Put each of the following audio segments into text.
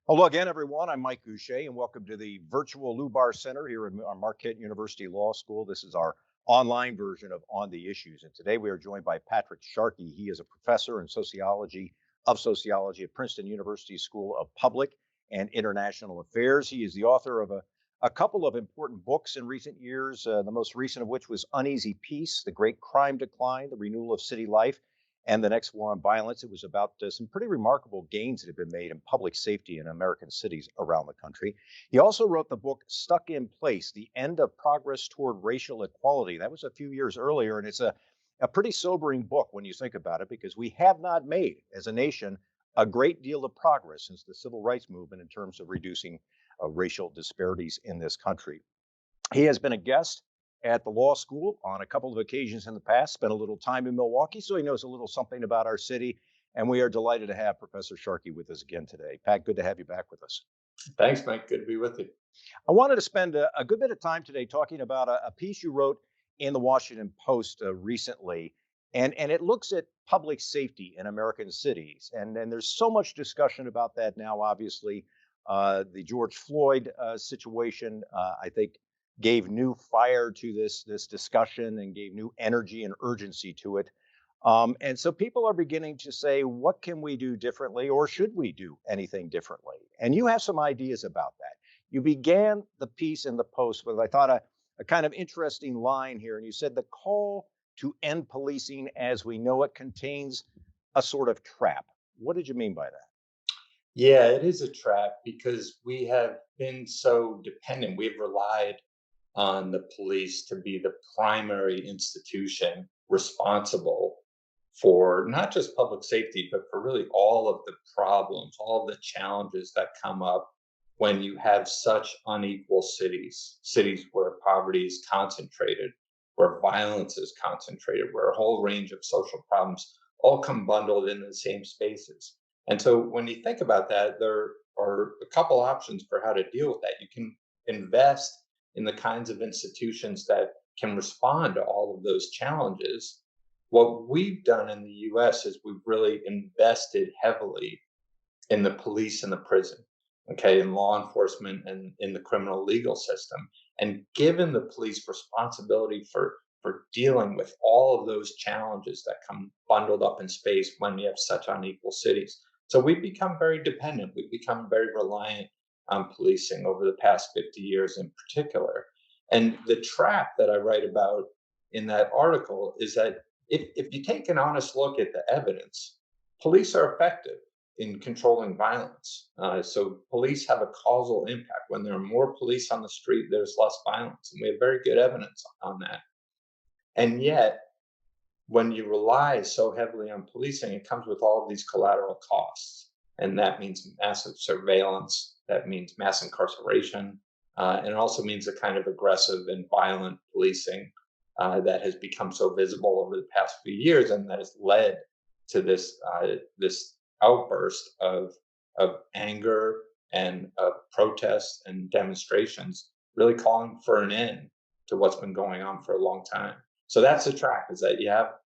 Hello again, everyone. I'm Mike Gousha, and welcome to the virtual Lubar Center here at Marquette University Law School. This is our online version of On the Issues. And today we are joined by Patrick Sharkey. He is a professor in sociology at Princeton University School of Public and International Affairs. He is the author of a couple of important books in recent years, the most recent of which was Uneasy Peace, The Great Crime Decline, The Renewal of City Life, and the next war on violence. It was about some pretty remarkable gains that have been made in public safety in American cities around the country. He also wrote the book Stuck in Place, The End of Progress Toward Racial Equality. That was a few years earlier, and it's a pretty sobering book when you think about it, because we have not made, as a nation, a great deal of progress since the civil rights movement in terms of reducing racial disparities in this country. He has been a guest at the law school on a couple of occasions in the past, spent a little time in Milwaukee, so he knows a little something about our city. And we are delighted to have Professor Sharkey with us again today. Pat, good to have you back with us. Thanks, Mike. Good to be with you. I wanted to spend a good bit of time today talking about a piece you wrote in the Washington Post recently, and it looks at public safety in American cities. And there's so much discussion about that now, obviously. The George Floyd situation, I think, gave new fire to this discussion and gave new energy and urgency to it. And so people are beginning to say, what can we do differently, or should we do anything differently? And you have some ideas about that. You began the piece in the Post with, I thought, a kind of interesting line here. And you said the call to end policing as we know it contains a sort of trap. What did you mean by that? Yeah, it is a trap because we have been so dependent. We've relied on the police to be the primary institution responsible for not just public safety, but for really all of the problems, all of the challenges that come up when you have such unequal cities, cities where poverty is concentrated, where violence is concentrated, where a whole range of social problems all come bundled in the same spaces. And so when you think about that, there are a couple options for how to deal with that. You can invest in the kinds of institutions that can respond to all of those challenges. What we've done in the US is we've really invested heavily in the police and the prison, okay, in law enforcement and in the criminal legal system, and given the police responsibility for dealing with all of those challenges that come bundled up in space when you have such unequal cities. So we've become very dependent. We've become very reliant on policing over the past 50 years in particular. And the trap that I write about in that article is that if you take an honest look at the evidence, police are effective in controlling violence. So police have a causal impact. When there are more police on the street, there's less violence. And we have very good evidence on that. And yet, when you rely so heavily on policing, it comes with all of these collateral costs. And that means massive surveillance, that means mass incarceration, and it also means a kind of aggressive and violent policing that has become so visible over the past few years, and that has led to this outburst of anger and of protests and demonstrations, really calling for an end to what's been going on for a long time. So that's the trap: is that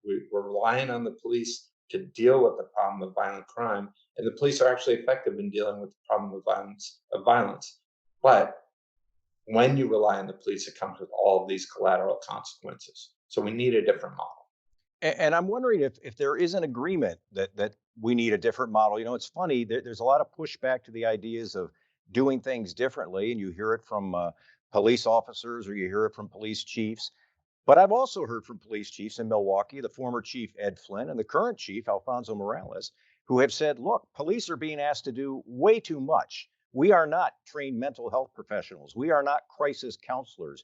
we're relying on the police to deal with the problem of violent crime, and the police are actually effective in dealing with the problem of violence. But when you rely on the police, it comes with all of these collateral consequences. So we need a different model. And I'm wondering if there is an agreement that we need a different model. You know, it's funny. There's a lot of pushback to the ideas of doing things differently, and you hear it from police officers or you hear it from police chiefs. But I've also heard from police chiefs in Milwaukee, the former chief Ed Flynn and the current chief Alfonso Morales, who have said, look, police are being asked to do way too much. We are not trained mental health professionals. We are not crisis counselors.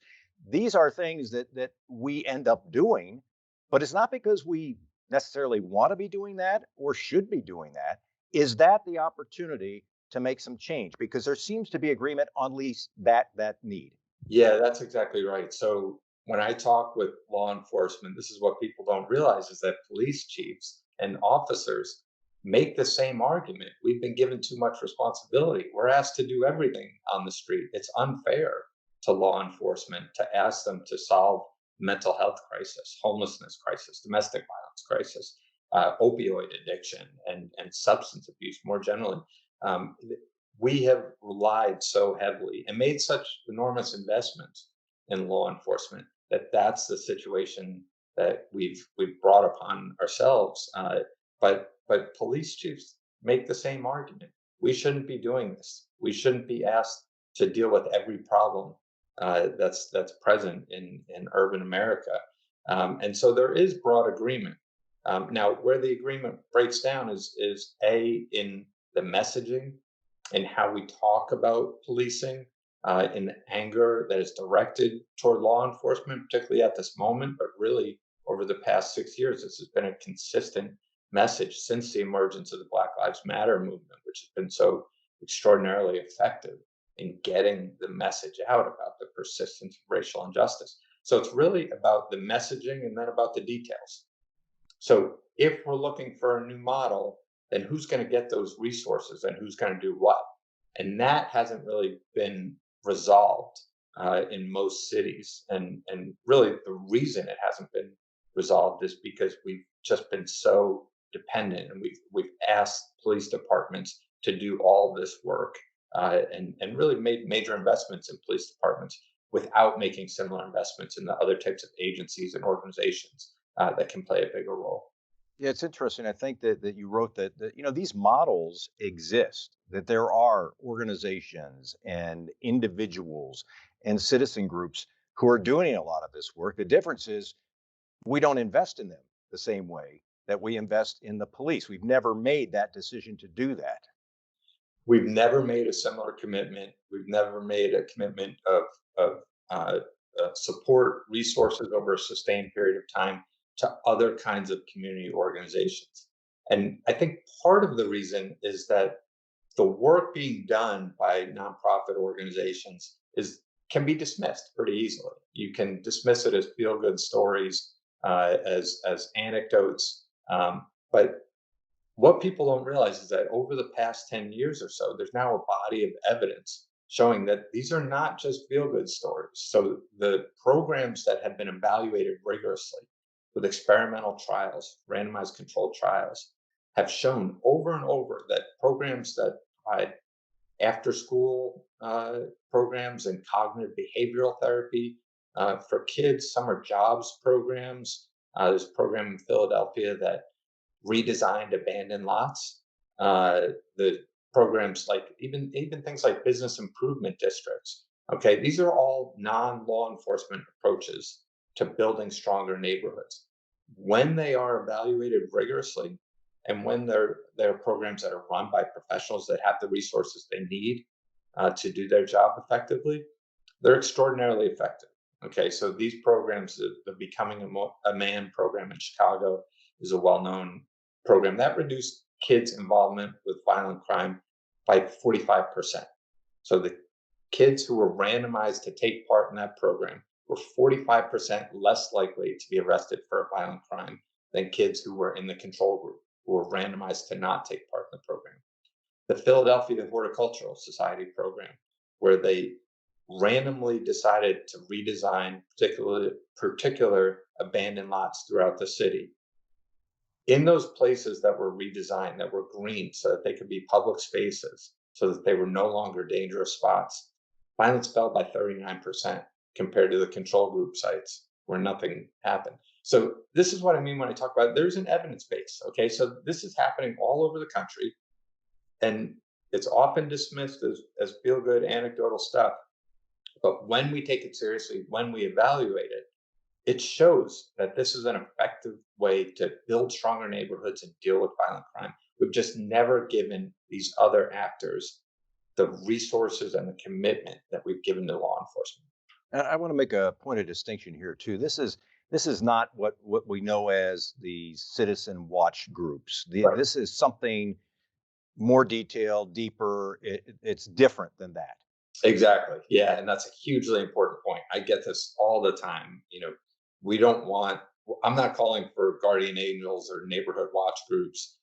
These are things that we end up doing, but it's not because we necessarily want to be doing that or should be doing that. Is that the opportunity to make some change? Because there seems to be agreement on at least that need. Yeah, that's exactly right. So when I talk with law enforcement, this is what people don't realize is that police chiefs and officers make the same argument. We've been given too much responsibility. We're asked to do everything on the street. It's unfair to law enforcement to ask them to solve mental health crisis, homelessness crisis, domestic violence crisis, opioid addiction, and substance abuse more generally. Um, we have relied so heavily and made such enormous investments in law enforcement that that's the situation that we've brought upon ourselves. But police chiefs make the same argument. We shouldn't be doing this. We shouldn't be asked to deal with every problem that's present in urban America. And so there is broad agreement. Now, where the agreement breaks down is a in the messaging and how we talk about policing, in the anger that is directed toward law enforcement, particularly at this moment, but really over the past 6 years, this has been a consistent message since the emergence of the Black Lives Matter movement, which has been so extraordinarily effective in getting the message out about the persistence of racial injustice. So it's really about the messaging and then about the details. So if we're looking for a new model, then who's going to get those resources and who's going to do what? And that hasn't really been resolved in most cities. And really the reason it hasn't been resolved is because we've just been so dependent, and we've asked police departments to do all this work, and really made major investments in police departments without making similar investments in the other types of agencies and organizations that can play a bigger role. Yeah, it's interesting. I think that you wrote that these models exist, that there are organizations and individuals and citizen groups who are doing a lot of this work. The difference is we don't invest in them the same way that we invest in the police. We've never made that decision to do that. We've never made a similar commitment. We've never made a commitment of uh, support resources over a sustained period of time to other kinds of community organizations. And I think part of the reason is that the work being done by nonprofit organizations is can be dismissed pretty easily. You can dismiss it as feel good stories, as anecdotes, but what people don't realize is that over the past 10 years or so, there's now a body of evidence showing that these are not just feel good stories. So the programs that have been evaluated rigorously with experimental trials, randomized controlled trials, have shown over and over that programs that provide after school programs and cognitive behavioral therapy for kids, summer jobs programs. There's a program in Philadelphia that redesigned abandoned lots. The programs like even things like business improvement districts. Okay, these are all non-law enforcement approaches to building stronger neighborhoods. When they are evaluated rigorously, and when they're programs that are run by professionals that have the resources they need to do their job effectively, they're extraordinarily effective. Okay, so these programs, the Becoming a Man program in Chicago, is a well-known program that reduced kids' involvement with violent crime by 45%. So the kids who were randomized to take part in that program were 45% less likely to be arrested for a violent crime than kids who were in the control group, who were randomized to not take part in the program. The Philadelphia Horticultural Society program, where they randomly decided to redesign particular abandoned lots throughout the city. In those places that were redesigned, that were green so that they could be public spaces, so that they were no longer dangerous spots, violence fell by 39% compared to the control group sites where nothing happened. So this is what I mean when I talk about there's an evidence base. Okay, so this is happening all over the country, and it's often dismissed as feel good anecdotal stuff. But when we take it seriously, when we evaluate it, it shows that this is an effective way to build stronger neighborhoods and deal with violent crime. We've just never given these other actors the resources and the commitment that we've given to law enforcement. And I want to make a point of distinction here too. This is not what we know as the citizen watch groups. Right. This is something more detailed, deeper. It's different than that. Exactly. Yeah. And that's a hugely important point. I get this all the time. We don't want, I'm not calling for guardian angels or neighborhood watch groups.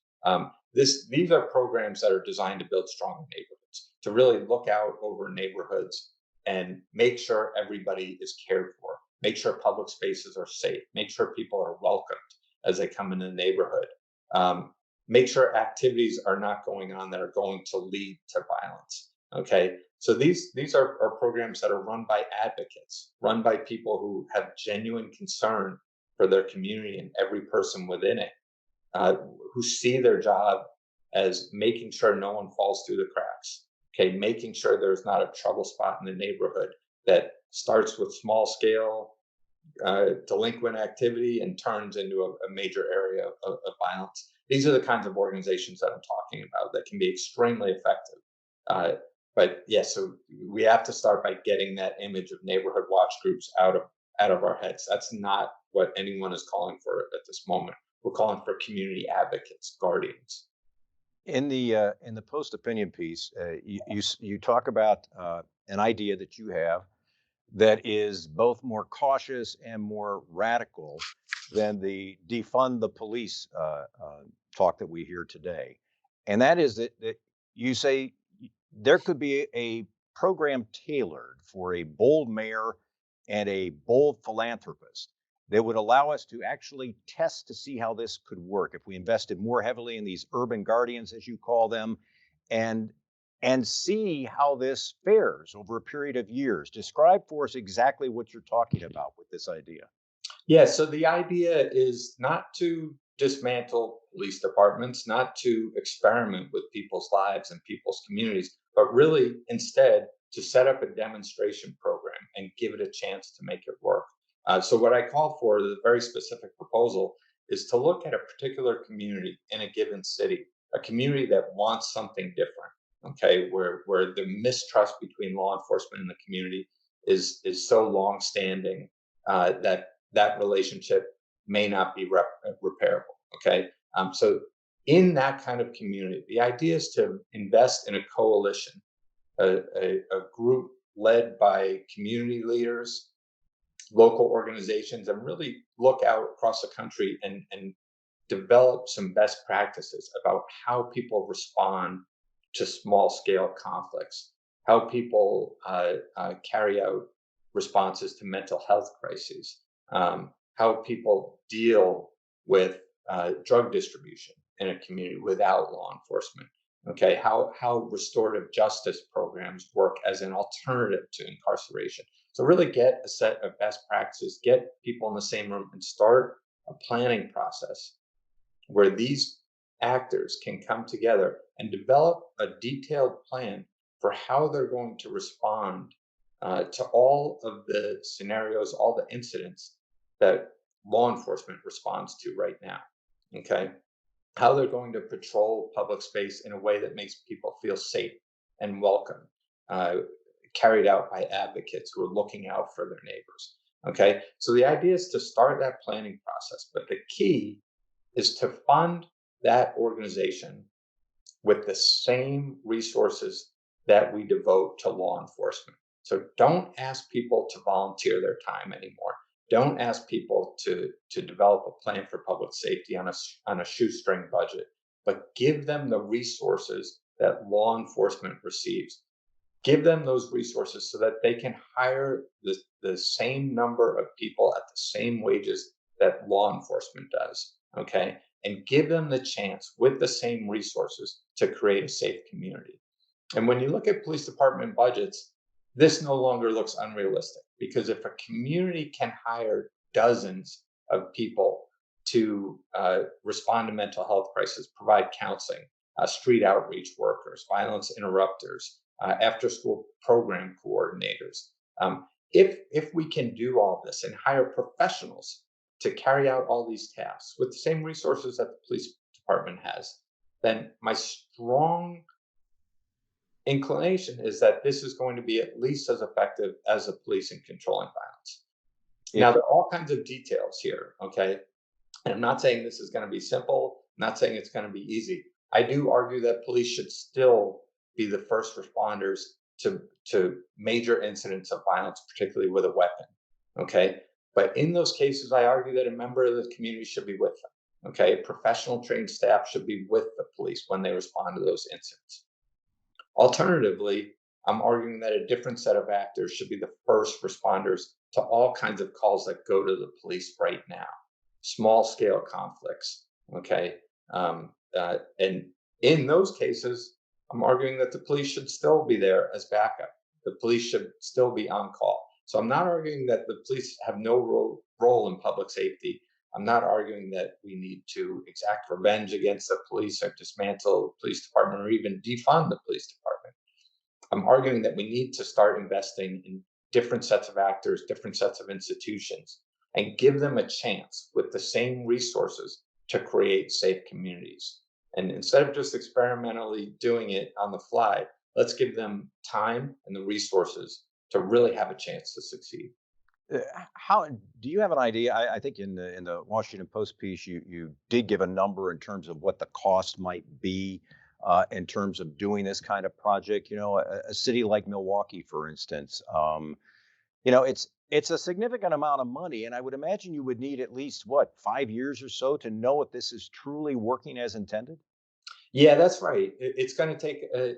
These are programs that are designed to build stronger neighborhoods, to really look out over neighborhoods and make sure everybody is cared for, make sure public spaces are safe, make sure people are welcomed as they come into the neighborhood. make sure activities are not going on that are going to lead to violence. Okay, so these are programs that are run by advocates, run by people who have genuine concern for their community and every person within it, who see their job as making sure no one falls through the cracks. Okay, making sure there's not a trouble spot in the neighborhood that starts with small scale delinquent activity and turns into a major area of violence. These are the kinds of organizations that I'm talking about that can be extremely effective. Uh, but yeah, so we have to start by getting that image of neighborhood watch groups out of our heads. That's not what anyone is calling for at this moment. We're calling for community advocates, guardians. In the post opinion piece, you talk about an idea that you have that is both more cautious and more radical than the defund the police talk that we hear today. And that is that you say there could be a program tailored for a bold mayor and a bold philanthropist that would allow us to actually test to see how this could work if we invested more heavily in these urban guardians, as you call them, and see how this fares over a period of years. Describe for us exactly what you're talking about with this idea. Yeah, so the idea is not to dismantle police departments, not to experiment with people's lives and people's communities, but really instead to set up a demonstration program and give it a chance to make it work. So, what I call for, the very specific proposal, is to look at a particular community in a given city, a community that wants something different. Okay, where the mistrust between law enforcement and the community is so long-standing that relationship may not be repairable. Okay. So in that kind of community, the idea is to invest in a coalition, a group led by community leaders, local organizations, and really look out across the country and develop some best practices about how people respond to small scale conflicts, how people carry out responses to mental health crises, how people deal with drug distribution in a community without law enforcement. Okay, how restorative justice programs work as an alternative to incarceration. So really get a set of best practices, get people in the same room, and start a planning process where these actors can come together and develop a detailed plan for how they're going to respond to all of the scenarios, all the incidents that law enforcement responds to right now. Okay. How they're going to patrol public space in a way that makes people feel safe and welcome, uh, carried out by advocates who are looking out for their neighbors. Okay. So the idea is to start that planning process, but the key is to fund that organization with the same resources that we devote to law enforcement. So don't ask people to volunteer their time anymore. Don't ask people to develop a plan for public safety on a shoestring budget, but give them the resources that law enforcement receives. Give them those resources so that they can hire the same number of people at the same wages that law enforcement does. Okay. And give them the chance with the same resources to create a safe community. And when you look at police department budgets, this no longer looks unrealistic because if a community can hire dozens of people to respond to mental health crises, provide counseling, street outreach workers, violence interrupters, after school program coordinators, if we can do all this and hire professionals to carry out all these tasks with the same resources that the police department has, then my strong inclination is that this is going to be at least as effective as the police in controlling violence. Now, If there are all kinds of details here, okay? And I'm not saying this is going to be simple, I'm not saying it's going to be easy. I do argue that police should still be the first responders to major incidents of violence, particularly with a weapon, okay? But in those cases, I argue that a member of the community should be with them, okay? Professional trained staff should be with the police when they respond to those incidents. Alternatively, I'm arguing that a different set of actors should be the first responders to all kinds of calls that go to the police right now. Small scale conflicts, okay? And in those cases, I'm arguing that the police should still be there as backup. The police should still be on call. So I'm not arguing that the police have no role in public safety. I'm not arguing that we need to exact revenge against the police or dismantle the police department or even defund the police department. I'm arguing that we need to start investing in different sets of actors, different sets of institutions, and give them a chance with the same resources to create safe communities. And instead of just experimentally doing it on the fly, let's give them time and the resources to really have a chance to succeed. How do you have an idea? I think in the Washington Post piece, you did give a number in terms of what the cost might be in terms of doing this kind of project. You know, a city like Milwaukee, for instance, you know, it's a significant amount of money, and I would imagine you would need at least what 5 years or so to know if this is truly working as intended. Yeah, that's right. It's going to take a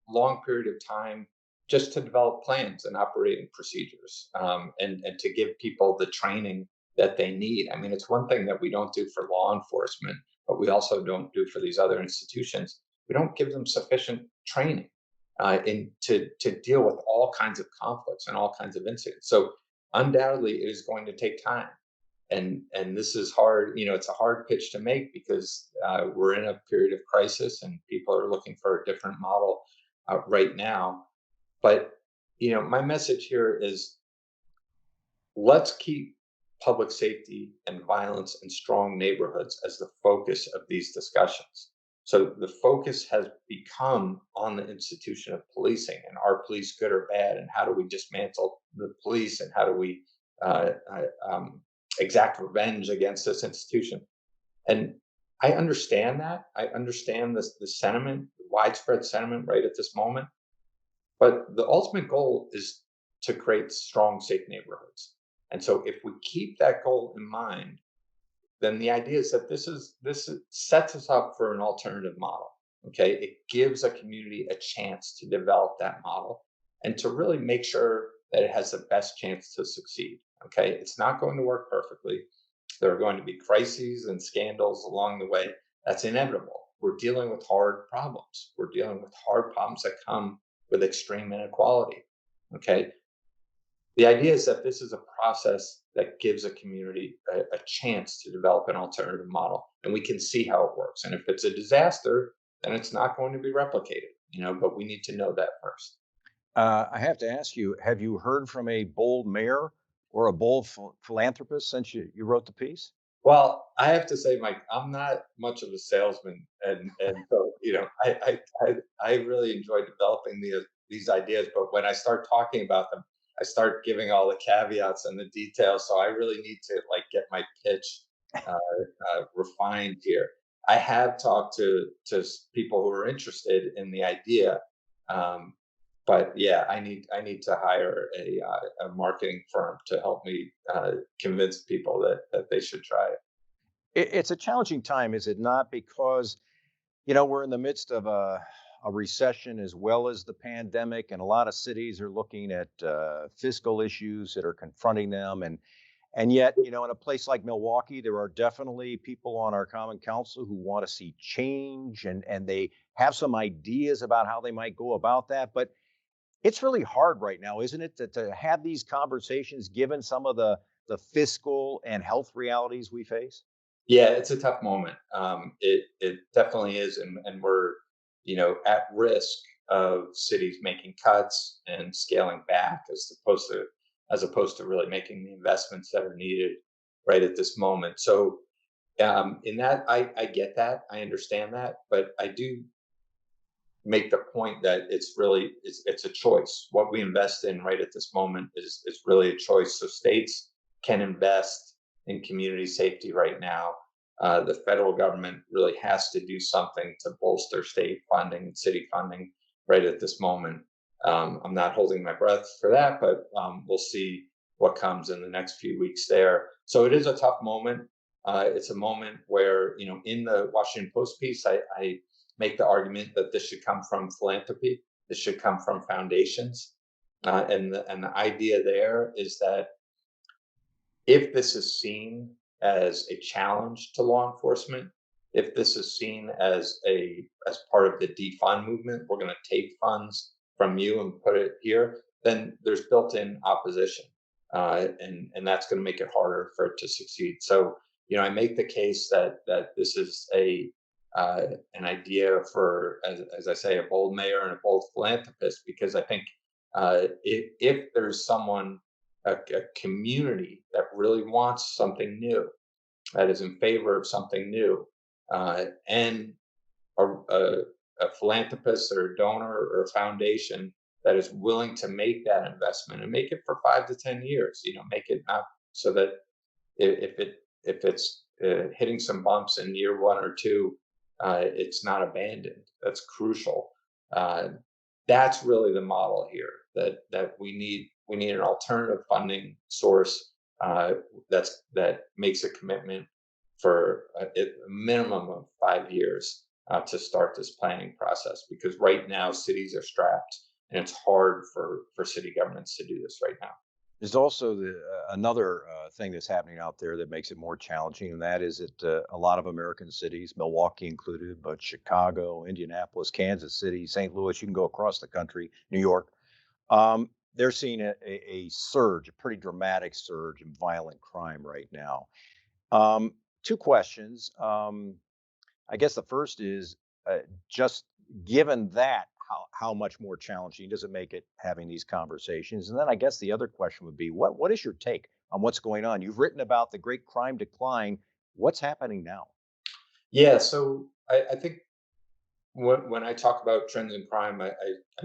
long period of time just to develop plans and operating procedures, and to give people the training that they need. I mean, it's one thing that we don't do for law enforcement, but we also don't do for these other institutions. We don't give them sufficient training to deal with all kinds of conflicts and all kinds of incidents. So undoubtedly, it is going to take time, and this is hard. It's a hard pitch to make because we're in a period of crisis and people are looking for a different model right now. But my message here is, let's keep public safety and violence in strong neighborhoods as the focus of these discussions. So the focus has become on the institution of policing, and are police good or bad, and how do we dismantle the police, and how do we uh, exact revenge against this institution. And I understand that. I understand the sentiment, the widespread sentiment right at this moment. But the ultimate goal is to create strong, safe neighborhoods. And so if we keep that goal in mind, then the idea is that sets us up for an alternative model. Okay, it gives a community a chance to develop that model and to really make sure that it has the best chance to succeed. Okay, it's not going to work perfectly. There are going to be crises and scandals along the way. That's inevitable. We're dealing with hard problems. We're dealing with hard problems that come with extreme inequality. Okay, the idea is that this is a process that gives a community a chance to develop an alternative model, and we can see how it works. And if it's a disaster, then it's not going to be replicated, but we need to know that first. I have to ask you: have you heard from a bold mayor or a bold philanthropist since you wrote the piece? Well, I have to say, Mike, I'm not much of a salesman, and so I really enjoy developing these ideas. But when I start talking about them, I start giving all the caveats and the details. So I really need to get my pitch refined here. I have talked to people who are interested in the idea, um, but yeah, I need to hire a marketing firm to help me convince people that they should try it. It's a challenging time, is it not? Because we're in the midst of a recession as well as the pandemic, and a lot of cities are looking at fiscal issues that are confronting them, and yet, in a place like Milwaukee, there are definitely people on our common council who want to see change, and they have some ideas about how they might go about that. But it's really hard right now, isn't it, to have these conversations given some of the fiscal and health realities we face? Yeah, it's a tough moment. It definitely is, and we're at risk of cities making cuts and scaling back as opposed to really making the investments that are needed right at this moment. So in that, I get that, I understand that, but I do make the point that it's a choice. What we invest in right at this moment is really a choice. So states can invest in community safety right now. The federal government really has to do something to bolster state funding and city funding right at this moment. I'm not holding my breath for that, but we'll see what comes in the next few weeks there. So it is a tough moment. It's a moment where, in the Washington Post piece, I make the argument that this should come from philanthropy. This should come from foundations. And the idea there is that if this is seen as a challenge to law enforcement, if this is seen as part of the defund movement, we're going to take funds from you and put it here, then there's built-in opposition, and that's going to make it harder for it to succeed. So, I make the case that this is an idea for, as I say, a bold mayor and a bold philanthropist, because I think if there's someone, a community that really wants something new, that is in favor of something new, and a philanthropist or a donor or a foundation that is willing to make that investment and make it for 5 to 10 years. Make it not so that if it's hitting some bumps in year 1 or 2, it's not abandoned. That's crucial. Uh, that's really the model here. That we need an alternative funding source, that makes a commitment for a minimum of 5 years, to start this planning process, because right now cities are strapped and it's hard for city governments to do this right now. There's also another thing that's happening out there that makes it more challenging, and that is that a lot of American cities, Milwaukee included, but Chicago, Indianapolis, Kansas City, St. Louis, you can go across the country, New York, they're seeing a surge, a pretty dramatic surge in violent crime right now. Um, Two questions. I guess the first is just given that, how much more challenging does it make it having these conversations? And then I guess the other question would be, what is your take on what's going on? You've written about the great crime decline. What's happening now? Yeah, so I think when I talk about trends in crime, I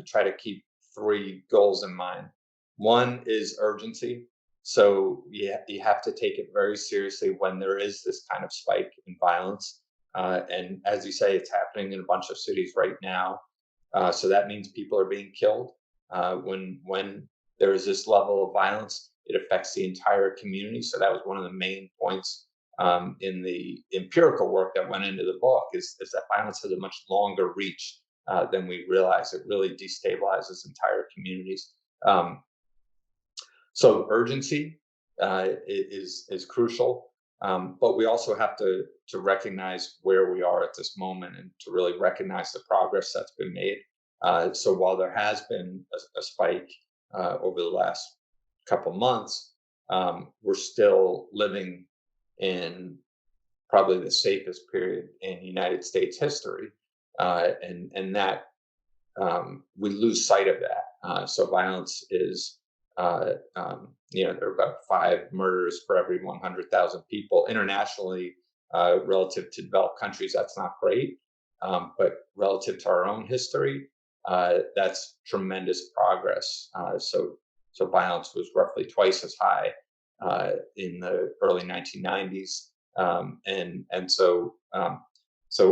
try to keep three goals in mind. One is urgency. So you have to take it very seriously when there is this kind of spike in violence. And as you say, it's happening in a bunch of cities right now. So that means people are being killed. When there is this level of violence, it affects the entire community. So that was one of the main points, in the empirical work that went into the book, is that violence has a much longer reach, than we realize. It really destabilizes entire communities. Um, so urgency, is crucial, but we also have to recognize where we are at this moment and to really recognize the progress that's been made. So while there has been a spike, over the last couple months, we're still living in probably the safest period in United States history, and that, we lose sight of that. So violence is, there are about 5 murders for every 100,000 people internationally. Relative to developed countries, that's not great, but relative to our own history, that's tremendous progress. So violence was roughly twice as high, in the early 1990s, and so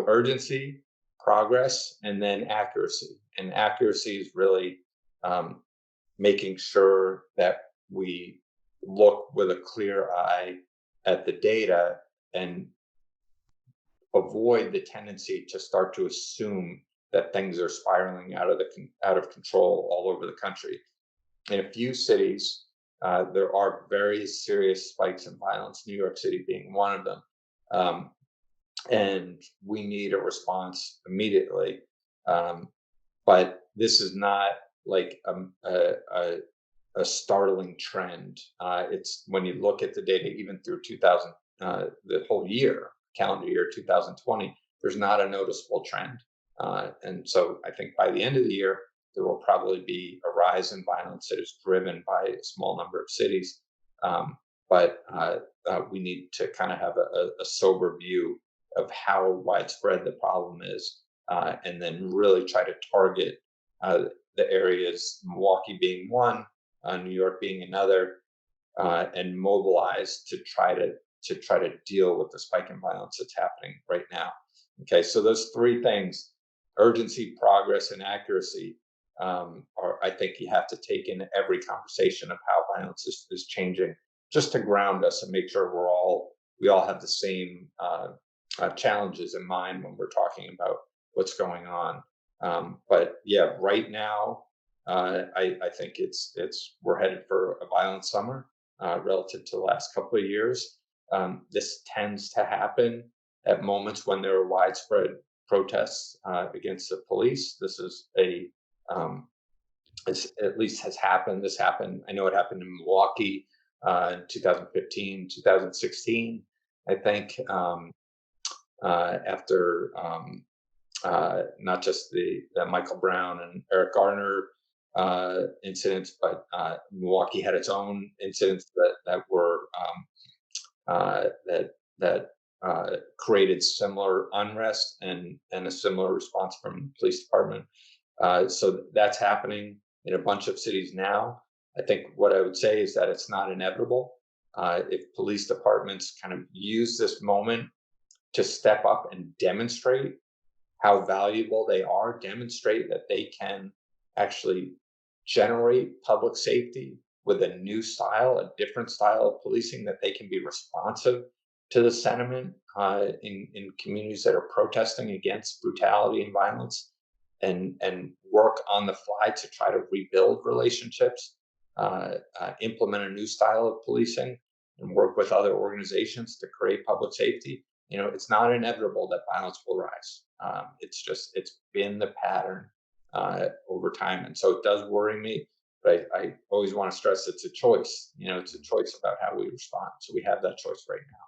urgency, progress, and then accuracy. And accuracy is really, um, making sure that we look with a clear eye at the data and avoid the tendency to start to assume that things are spiraling out of control all over the country. In a few cities, there are very serious spikes in violence, New York City being one of them. Um, and we need a response immediately. Um, but this is not like a startling trend. It's when you look at the data, even through 2000, the whole year, calendar year 2020, there's not a noticeable trend. And so I think by the end of the year, there will probably be a rise in violence that is driven by a small number of cities. But we need to kind of have a sober view of how widespread the problem is, and then really try to target, the areas, Milwaukee being one, New York being another, and mobilize to try to deal with the spike in violence that's happening right now. Okay, so those three things: urgency, progress, and accuracy, are, I think, you have to take in every conversation of how violence is changing, just to ground us and make sure we all have the same, challenges in mind when we're talking about what's going on. But yeah, right now, I think we're headed for a violent summer, relative to the last couple of years. This tends to happen at moments when there are widespread protests against the police. This is at least has happened. This happened. I know it happened in Milwaukee in 2015, 2016. I think after not just the Michael Brown and Eric Garner incidents, but Milwaukee had its own incidents that were that created similar unrest and a similar response from the police department. So that's happening in a bunch of cities now. I think what I would say is that it's not inevitable. If police departments kind of use this moment to step up and demonstrate how valuable they are, demonstrate that they can actually generate public safety with a new style, a different style of policing, that they can be responsive to the sentiment in communities that are protesting against brutality and violence, and work on the fly to try to rebuild relationships, implement a new style of policing, and work with other organizations to create public safety. It's not inevitable that violence will rise. It's been the pattern over time. And so it does worry me, but I always want to stress it's a choice. It's a choice about how we respond. So we have that choice right now.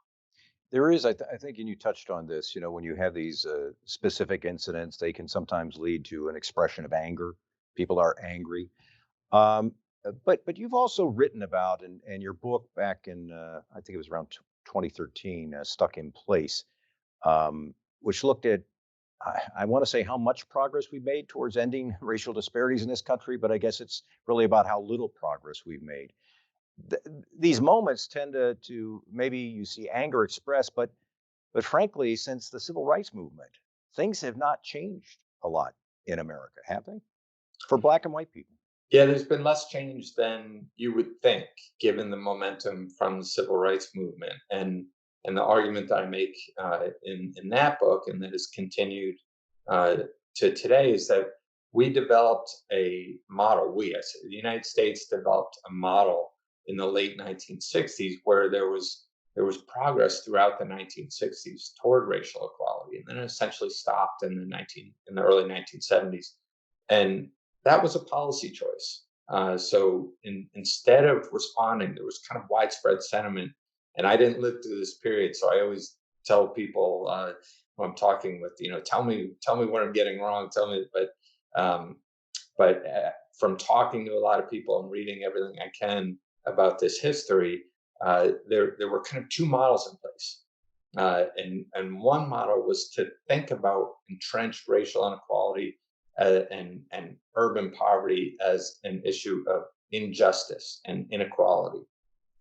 There is, I think, and you touched on this, when you have these specific incidents, they can sometimes lead to an expression of anger. People are angry. Um, but you've also written about, and your book back in, I think it was around 2013, Stuck in Place, which looked at, I want to say how much progress we've made towards ending racial disparities in this country, but I guess it's really about how little progress we've made. These moments tend to maybe you see anger expressed, but frankly, since the civil rights movement, things have not changed a lot in America, have they? For Black and white people. Yeah, there's been less change than you would think, given the momentum from the civil rights movement, and the argument that I make in that book, and that has continued to today, is that we developed a model. I say the United States developed a model in the late 1960s where there was progress throughout the 1960s toward racial equality, and then it essentially stopped in the early 1970s, and that was a policy choice. So instead of responding, there was kind of widespread sentiment, and I didn't live through this period, so I always tell people who I'm talking with, tell me what I'm getting wrong, tell me. But from talking to a lot of people and reading everything I can about this history, there were kind of two models in place. And one model was to think about entrenched racial inequality and urban poverty as an issue of injustice and inequality.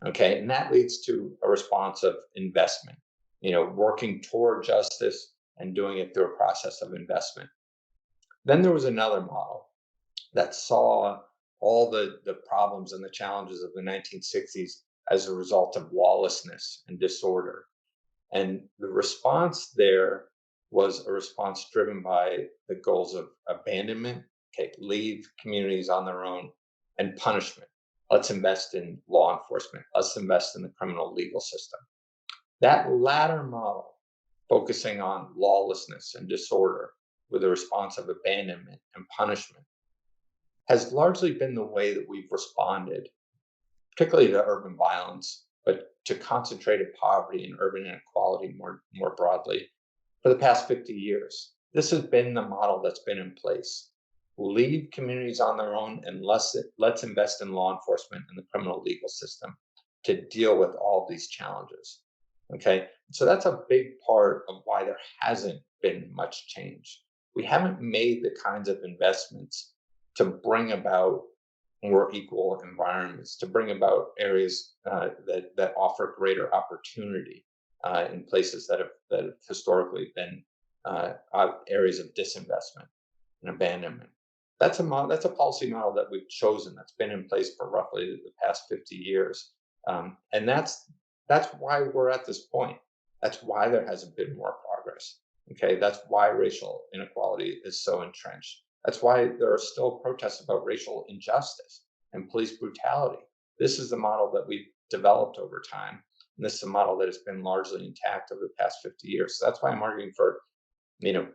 Okay, and that leads to a response of investment, working toward justice and doing it through a process of investment. Then there was another model that saw all the problems and the challenges of the 1960s as a result of lawlessness and disorder. And the response there was a response driven by the goals of abandonment, okay, leave communities on their own, and punishment. Let's invest in law enforcement. Let's invest in the criminal legal system. That latter model, focusing on lawlessness and disorder with a response of abandonment and punishment, has largely been the way that we've responded, particularly to urban violence, but to concentrated poverty and urban inequality more broadly, for the past 50 years. This has been the model that's been in place. Leave communities on their own, and let's invest in law enforcement and the criminal legal system to deal with all these challenges. Okay, so that's a big part of why there hasn't been much change. We haven't made the kinds of investments to bring about more equal environments, to bring about areas that offer greater opportunity in places that have historically been areas of disinvestment and abandonment. That's a policy model that we've chosen, that's been in place for roughly the past 50 years, and that's why we're at this point. That's why there hasn't been more progress. Okay, that's why racial inequality is so entrenched. That's why there are still protests about racial injustice and police brutality. This is the model that we've developed over time, And this is a model that has been largely intact over the past 50 years. So that's why I'm arguing for, you know,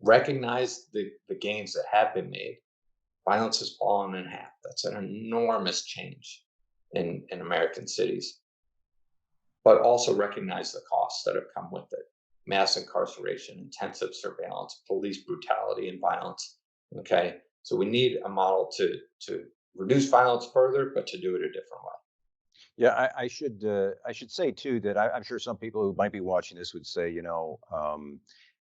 recognize the gains that have been made. Violence has fallen in half. That's an enormous change in American cities, but also recognize the costs that have come with it. Mass incarceration, intensive surveillance, police brutality and violence. Okay. So we need a model to reduce violence further, but to do it a different way. Yeah, I should say too that I'm sure some people who might be watching this would say,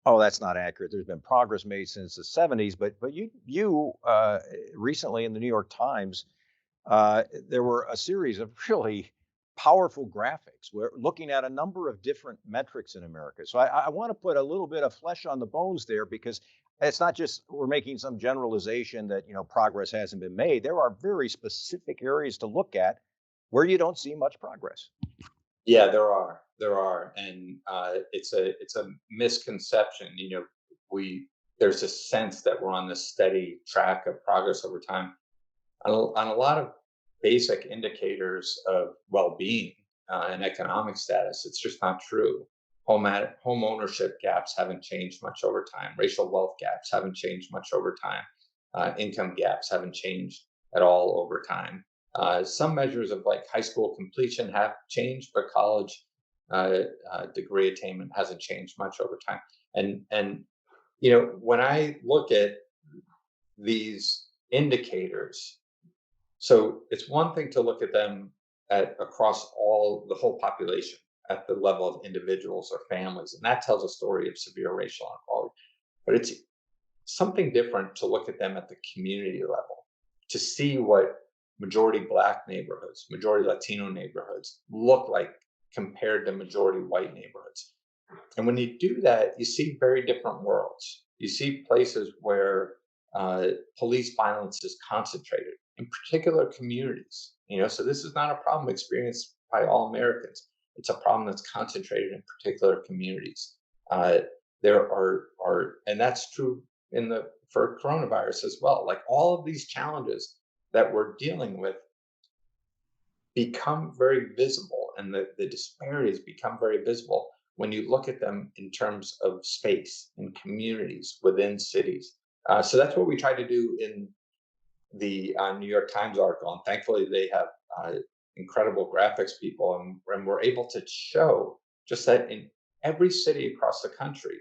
oh, that's not accurate. There's been progress made since the '70s, but you recently in the New York Times, there were a series of really powerful graphics. We're looking at a number of different metrics in America. So I want to put a little bit of flesh on the bones there because it's not just we're making some generalization that progress hasn't been made. There are very specific areas to look at where you don't see much progress. Yeah, there are, and it's a misconception. We there's a sense that we're on this steady track of progress over time on a lot of basic indicators of well-being and economic status. It's just not true. Home ownership gaps haven't changed much over time. Racial wealth gaps haven't changed much over time. Income gaps haven't changed at all over time. Some measures of like high school completion have changed, but college degree attainment hasn't changed much over time. And when I look at these indicators, so it's one thing to look at them across the whole population at the level of individuals or families, and that tells a story of severe racial inequality. But it's something different to look at them at the community level, to see what majority Black neighborhoods, majority Latino neighborhoods look like compared to majority white neighborhoods. And when you do that, you see very different worlds. You see places where police violence is concentrated in particular communities. So this is not a problem experienced by all Americans. It's a problem that's concentrated in particular communities. There are, and that's true for coronavirus as well. Like all of these challenges that we're dealing with become very visible, and the disparities become very visible when you look at them in terms of space in communities within cities. So that's what we try to do in the New York Times article, and thankfully they have incredible graphics people, and we're able to show just that in every city across the country,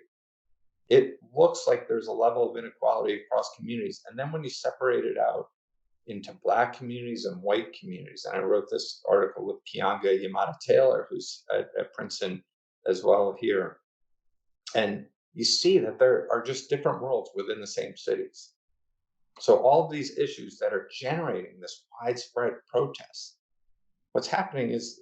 it looks like there's a level of inequality across communities. And then when you separate it out into Black communities and white communities, and I wrote this article with Kianga Yamada Taylor, who's at Princeton as well here, and you see that there are just different worlds within the same cities. So all of these issues that are generating this widespread protest, what's happening is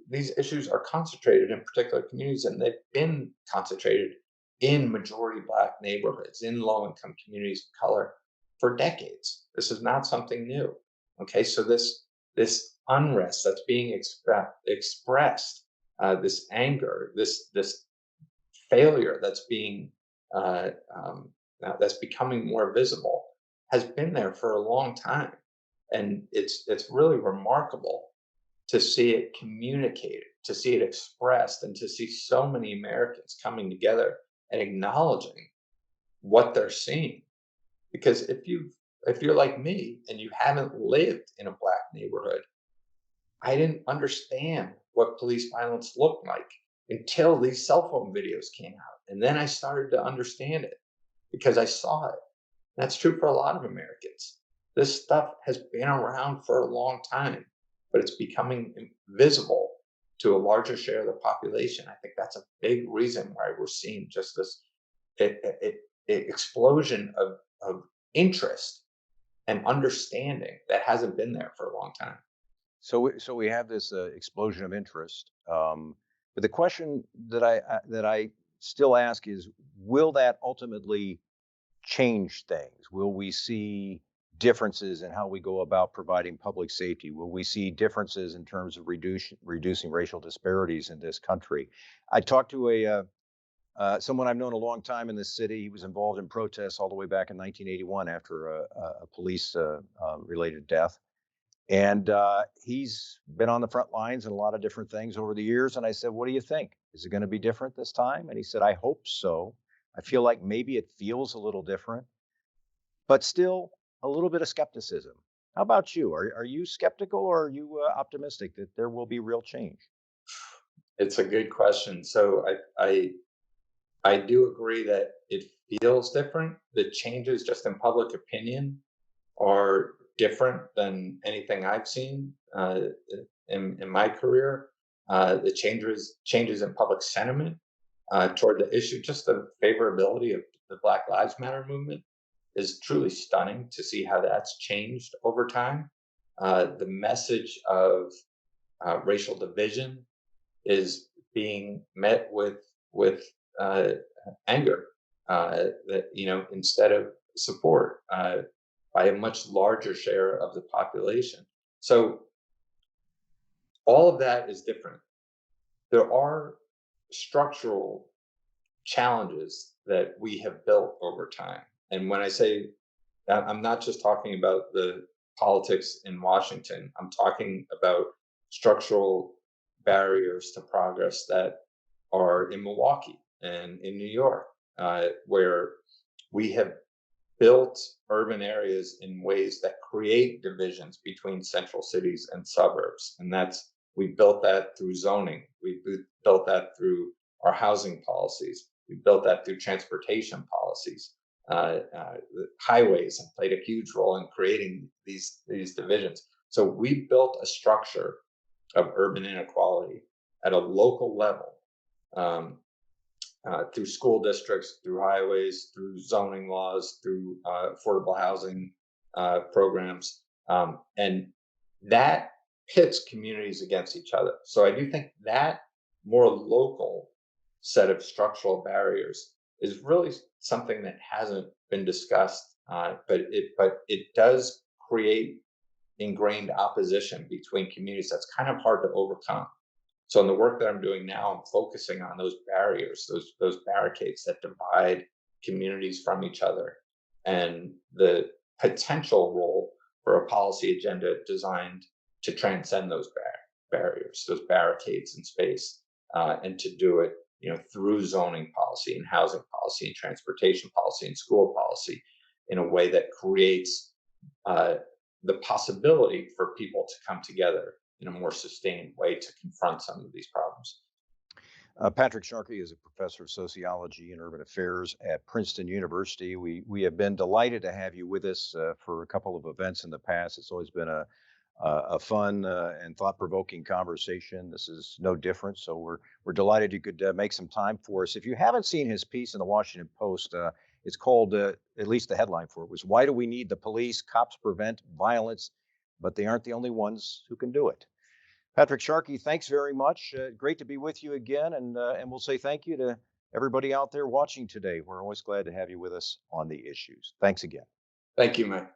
these issues are concentrated in particular communities, and they've been concentrated in majority Black neighborhoods, in low-income communities of color for decades. This is not something new. Okay, so this unrest that's being expressed, this anger, this failure that's becoming more visible, has been there for a long time, and it's really remarkable to see it communicated, to see it expressed, and to see so many Americans coming together and acknowledging what they're seeing. Because if you're like me and you haven't lived in a Black neighborhood, I didn't understand what police violence looked like until these cell phone videos came out, and then I started to understand it because I saw it. That's true for a lot of Americans. This stuff has been around for a long time, but it's becoming visible to a larger share of the population. I think that's a big reason why we're seeing just this explosion of interest and understanding that hasn't been there for a long time. So we have this explosion of interest, but the question that I still ask is, will that ultimately change things? Will we see differences in how we go about providing public safety? Will we see differences in terms of reducing racial disparities in this country? I talked to someone I've known a long time in this city. He was involved in protests all the way back in 1981 after a police related death. And he's been on the front lines in a lot of different things over the years. And I said, "What do you think? Is it going to be different this time?" And he said, "I hope so. I feel like maybe it feels a little different, but still a little bit of skepticism." How about you? Are you skeptical, or are you optimistic that there will be real change? It's a good question. So I do agree that it feels different. The changes just in public opinion are different than anything I've seen in my career. The changes in public sentiment toward the issue, just the favorability of the Black Lives Matter movement is truly stunning to see how that's changed over time. The message of racial division is being met with uh, anger, that instead of support, by a much larger share of the population. So all of that is different. There are structural challenges that we have built over time. And when I say that, I'm not just talking about the politics in Washington, I'm talking about structural barriers to progress that are in Milwaukee and in New York, where we have built urban areas in ways that create divisions between central cities and suburbs. And we built that through zoning. We built that through our housing policies. We built that through transportation policies. The highways have played a huge role in creating these divisions. So we built a structure of urban inequality at a local level, um, through school districts, through highways, through zoning laws, through affordable housing programs, and that pits communities against each other. So I do think that more local set of structural barriers is really something that hasn't been discussed, but it does create ingrained opposition between communities that's kind of hard to overcome. So in the work that I'm doing now, I'm focusing on those barriers, those barricades that divide communities from each other, and the potential role for a policy agenda designed to transcend those barriers, those barricades in space, and to do it, through zoning policy and housing policy and transportation policy and school policy, in a way that creates uh, the possibility for people to come together in a more sustained way to confront some of these problems. Patrick Sharkey is a professor of sociology and urban affairs at Princeton University. We have been delighted to have you with us for a couple of events in the past. It's always been a fun and thought-provoking conversation. This is no different. So we're delighted you could make some time for us. If you haven't seen his piece in the Washington Post, it's called, at least the headline for it was, "Why Do We Need the Police? Cops Prevent Violence, but They Aren't the Only Ones Who Can Do It." Patrick Sharkey, thanks very much. Great to be with you again, and we'll say thank you to everybody out there watching today. We're always glad to have you with us on the issues. Thanks again. Thank you, Mike.